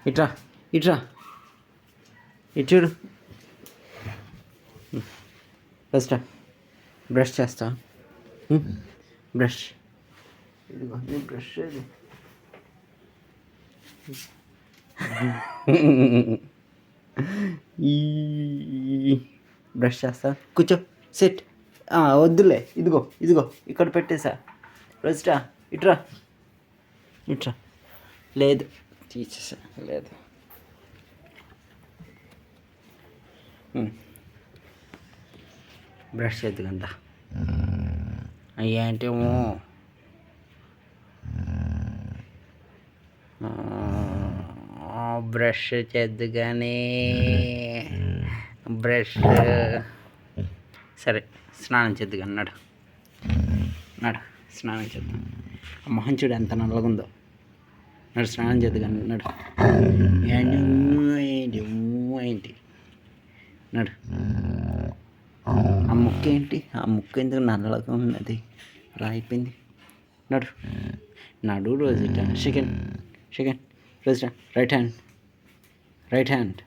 ఇట్రా ఇట్రా ఇటు చూడు. ఫస్ట్ బ్రష్ చేస్తా. బ్రష్ ఇదిగో నీ బ్రష్ ఇది. ఈ బ్రష్ చేస్తా. కూర్చో, సెట్. వద్దులే, ఇదిగో ఇదిగో ఇక్కడ పెట్టేసా. ఫస్టా ఇట్రా ఇట్రా. లేదు తీసేసా, లేదు. బ్రష్ చేద్దుకంట అయ్యేంటేమో బ్రష్ చేద్దు కానీ బ్రష్. సరే స్నానం చేద్దు కానీ నడు నడు, స్నానం చేద్దాం. మొహం చూడు ఎంత నల్లగా ఉందో. నడు స్నానం చేద్దు కానీ నడు. ఏంటి ఏంటి నడు. ఆ ముక్కు ఏంటి, ఆ ముక్కు ఎందుకు నల్లగా ఉన్నది, అలా అయిపోయింది. నడు నడు. రోజుట సెకండ్ సెకండ్ రోజుట రైట్ హ్యాండ్ రైట్ హ్యాండ్.